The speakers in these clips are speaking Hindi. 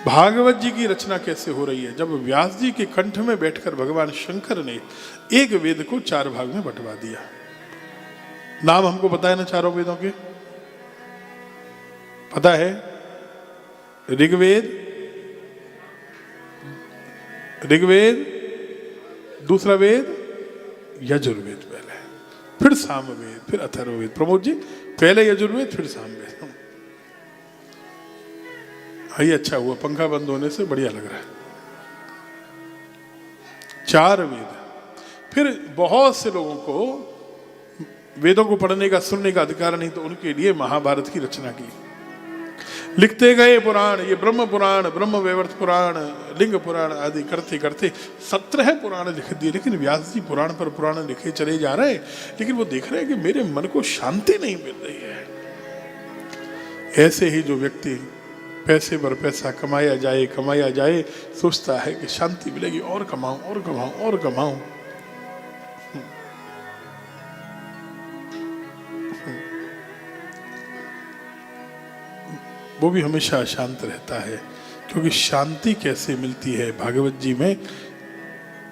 भागवत जी की रचना कैसे हो रही है? जब व्यास जी के कंठ में बैठकर भगवान शंकर ने एक वेद को 4 भाग में बंटवा दिया। नाम हमको पता है ना चारों वेदों के? पता है? ऋग्वेद, दूसरा वेद यजुर्वेद पहले, फिर सामवेद, फिर अथर्ववेद। प्रमोद जी, पहले यजुर्वेद फिर सामवेद। ये अच्छा हुआ, पंखा बंद होने से बढ़िया लग रहा है। 4 वेद। फिर बहुत से लोगों को वेदों को पढ़ने का, सुनने का अधिकार नहीं, तो उनके लिए महाभारत की रचना की। लिखते गए पुराण, ये ब्रह्म पुराण, ब्रह्म वैवर्त पुराण, लिंग पुराण आदि करते करते 17 पुराण लिख दिए। लेकिन व्यास जी पुराण पर पुराण लिखे चले जा रहे हैं, लेकिन वो देख रहे हैं कि मेरे मन को शांति नहीं मिल रही है। ऐसे ही जो व्यक्ति पैसे पर पैसा कमाया जाए, सोचता है कि शांति मिलेगी, और कमाऊं और कमाऊं और कमाऊं। वो भी हमेशा अशांत रहता है। क्योंकि शांति कैसे मिलती है, भागवत जी में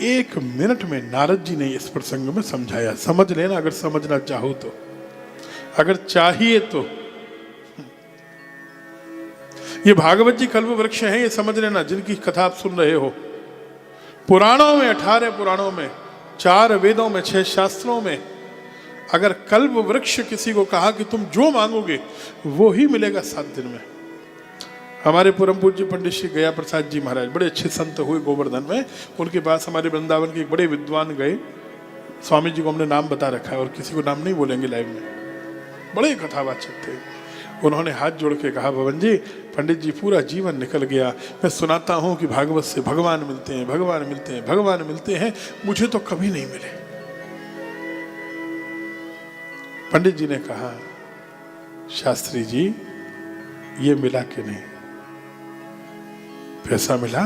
1 मिनट में नारद जी ने इस प्रसंग में समझाया। समझ लेना अगर समझना चाहो तो, अगर चाहिए तो। ये भागवत जी कल्प वृक्ष है, ये समझ लेना, जिनकी कथा आप सुन रहे हो। पुराणों में 18 पुराणों में, 4 वेदों में, 6 शास्त्रों में अगर कल्प वृक्ष किसी को कहा कि तुम जो मांगोगे वो ही मिलेगा 7 दिन में। हमारे परम पूज्य पंडित श्री गया प्रसाद जी महाराज बड़े अच्छे संत हुए गोवर्धन में। उनके पास हमारे वृंदावन के एक बड़े विद्वान गए। स्वामी जी को हमने नाम बता रखा है और किसी को नाम नहीं बोलेंगे लाइव में। बड़े कथावाचक थे। उन्होंने हाथ जोड़ के कहा, भवन जी, पंडित जी पूरा जीवन निकल गया, मैं सुनाता हूँ कि भागवत से भगवान मिलते हैं, भगवान मिलते हैं, भगवान मिलते हैं, मुझे तो कभी नहीं मिले। पंडित जी ने कहा, शास्त्री जी ये मिला कि नहीं? पैसा मिला?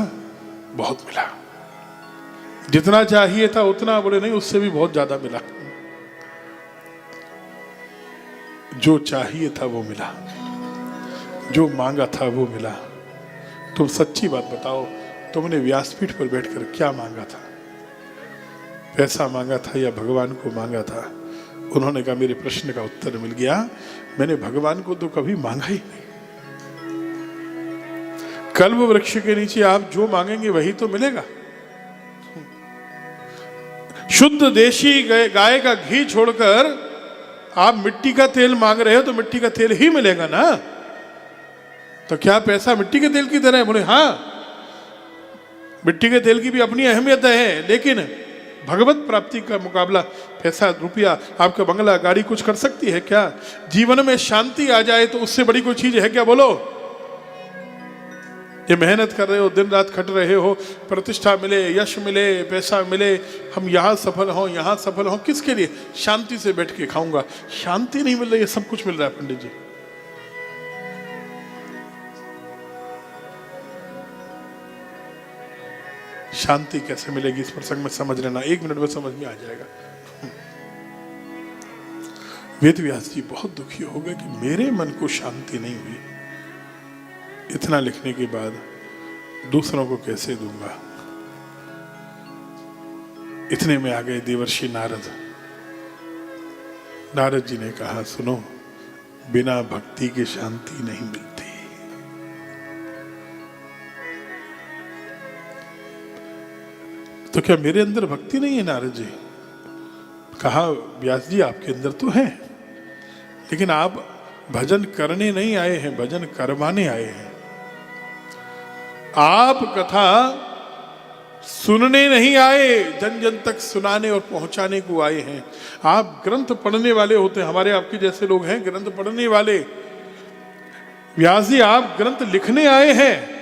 बहुत मिला। जितना चाहिए था उतना? बोले नहीं, उससे भी बहुत ज्यादा मिला। जो चाहिए था वो मिला, जो मांगा था वो मिला। तुम सच्ची बात बताओ, तुमने व्यासपीठ पर बैठकर क्या मांगा था? पैसा मांगा था या भगवान को मांगा था? उन्होंने कहा, मेरे प्रश्न का उत्तर मिल गया, मैंने भगवान को तो कभी मांगा ही नहीं। कल्प वृक्ष के नीचे आप जो मांगेंगे वही तो मिलेगा। शुद्ध देशी गाय का घी छोड़कर आप मिट्टी का तेल मांग रहे हो तो मिट्टी का तेल ही मिलेगा ना। तो क्या पैसा मिट्टी के तेल की तरह है? बोले हाँ, मिट्टी के तेल की भी अपनी अहमियत है, लेकिन भगवत प्राप्ति का मुकाबला पैसा, रुपया, आपका बंगला, गाड़ी कुछ कर सकती है क्या? जीवन में शांति आ जाए तो उससे बड़ी कोई चीज है क्या? बोलो। ये मेहनत कर रहे हो, दिन रात खट रहे हो, प्रतिष्ठा मिले, यश मिले, पैसा मिले, हम यहाँ सफल हों, यहाँ सफल हों, किसके लिए? शांति से बैठ के खाऊंगा। शांति नहीं मिल रही है, सब कुछ मिल रहा है पंडित जी। शांति कैसे मिलेगी इस प्रसंग में समझ लेना, 1 मिनट में समझ में आ जाएगा। वेद व्यास जी बहुत दुखी हो गए कि मेरे मन को शांति नहीं हुई। इतना लिखने के बाद दूसरों को कैसे दूंगा? इतने में आ गए देवर्षि नारद। नारद जी ने कहा, सुनो, बिना भक्ति के शांति नहीं मिलती। तो क्या मेरे अंदर भक्ति नहीं है? नारद जी कहा, व्यास जी आपके अंदर तो है, लेकिन आप भजन करने नहीं आए हैं, भजन करवाने आए हैं। आप कथा सुनने नहीं आए, जन जन तक सुनाने और पहुंचाने को आए हैं। आप ग्रंथ पढ़ने वाले होते हैं, हमारे आपके जैसे लोग हैं ग्रंथ पढ़ने वाले। व्यास जी आप ग्रंथ लिखने आए हैं।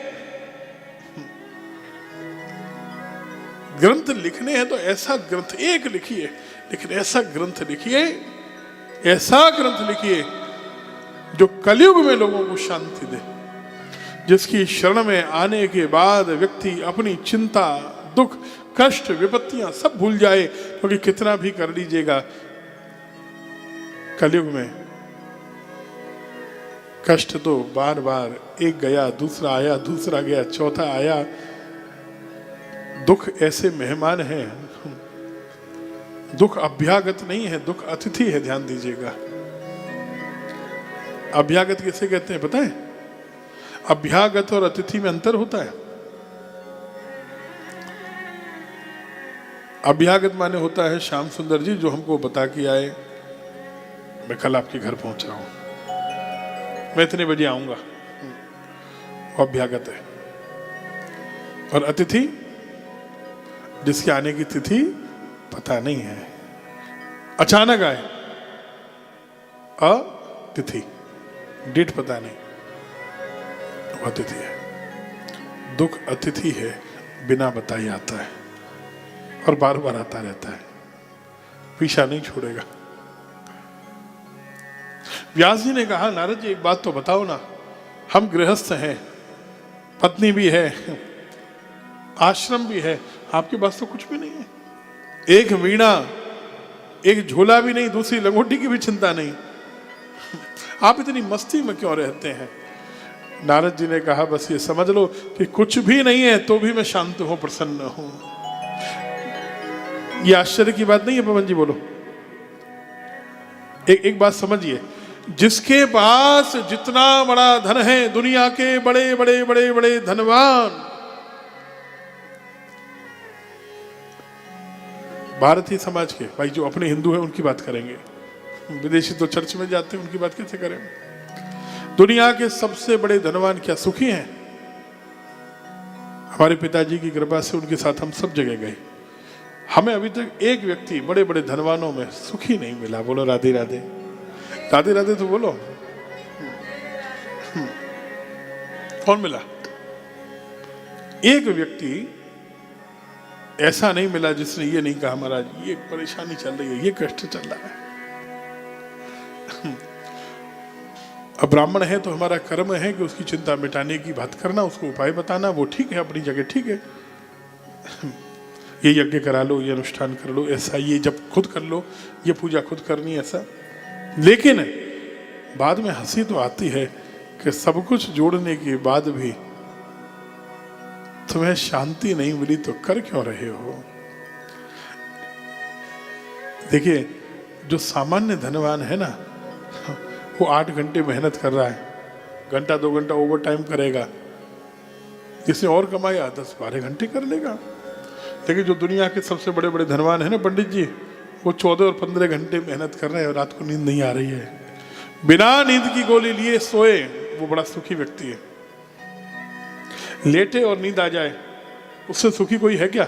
ग्रंथ लिखने हैं तो ऐसा ग्रंथ एक लिखिए, लेकिन ऐसा ग्रंथ लिखिए, ऐसा ग्रंथ लिखिए जो कलयुग में लोगों को शांति दे, जिसकी शरण में आने के बाद व्यक्ति अपनी चिंता, दुख, कष्ट, विपत्तियां सब भूल जाए। क्योंकि कितना भी कर लीजिएगा, कलयुग में कष्ट तो बार बार, एक गया दूसरा आया, दूसरा गया चौथा आया। दुख ऐसे मेहमान हैं, दुख अभ्यागत नहीं है, दुख अतिथि है, ध्यान दीजिएगा। अभ्यागत किसे कहते हैं पता है? अभ्यागत और अतिथि में अंतर होता है। अभ्यागत माने होता है श्याम सुंदर जी जो हमको बता के आए, मैं कल आपके घर पहुंच रहा हूं, मैं इतने बजे आऊंगा, वो अभ्यागत है। और अतिथि जिसके आने की तिथि पता नहीं है, अचानक आए, अतिथि, डेट पता नहीं, वो अतिथि है। दुख अतिथि है, बिना बताए आता है और बार बार आता रहता है, पीछा नहीं छोड़ेगा। व्यास जी ने कहा, नारद जी एक बात तो बताओ ना, हम गृहस्थ हैं, पत्नी भी है, आश्रम भी है, आपके पास तो कुछ भी नहीं है, एक वीणा, एक झोला भी नहीं, दूसरी लंगोटी की भी चिंता नहीं, आप इतनी मस्ती में क्यों रहते हैं? नारद जी ने कहा, बस ये समझ लो कि कुछ भी नहीं है तो भी मैं शांत हूं, प्रसन्न हूं। ये आश्चर्य की बात नहीं है पवन जी, बोलो। एक बात समझिए, जिसके पास जितना बड़ा धन है, दुनिया के बड़े बड़े बड़े बड़े धनवान, भारतीय समाज के भाई जो अपने हिंदू हैं उनकी बात करेंगे, विदेशी तो चर्च में जाते हैं, उनकी बात कैसे करें? दुनिया के सबसे बड़े धनवान क्या सुखी हैं? हमारे पिताजी की कृपा से उनके साथ हम सब जगह गए, हमें अभी तक एक व्यक्ति बड़े बड़े धनवानों में सुखी नहीं मिला। बोलो राधे राधे, राधे राधे तो बोलो। कौन मिला? एक व्यक्ति ऐसा नहीं मिला जिसने ये नहीं कहा, महाराज ये परेशानी चल रही है, ये कष्ट चल रहा है। अब ब्राह्मण है तो हमारा कर्म है कि उसकी चिंता मिटाने की बात करना, उसको उपाय बताना, वो ठीक है, अपनी जगह ठीक है। ये यज्ञ करा लो, ये अनुष्ठान कर लो, ऐसा ये जब खुद कर लो, ये पूजा खुद करनी, ऐसा। लेकिन बाद में हंसी तो आती है कि सब कुछ जोड़ने के बाद भी तुम्हें शांति नहीं मिली तो कर क्यों रहे हो? देखिए, जो सामान्य धनवान है ना, वो 8 घंटे मेहनत कर रहा है, घंटा 2 घंटा ओवर टाइम करेगा, जिसने और कमाया 10-12 घंटे कर लेगा। लेकिन जो दुनिया के सबसे बड़े बड़े धनवान है ना पंडित जी, वो 14 और 15 घंटे मेहनत कर रहे हैं और रात को नींद नहीं आ रही है, बिना नींद की गोली लिए सोए, वो बड़ा सुखी व्यक्ति है। लेटे और नींद आ जाए, उससे सुखी कोई है क्या?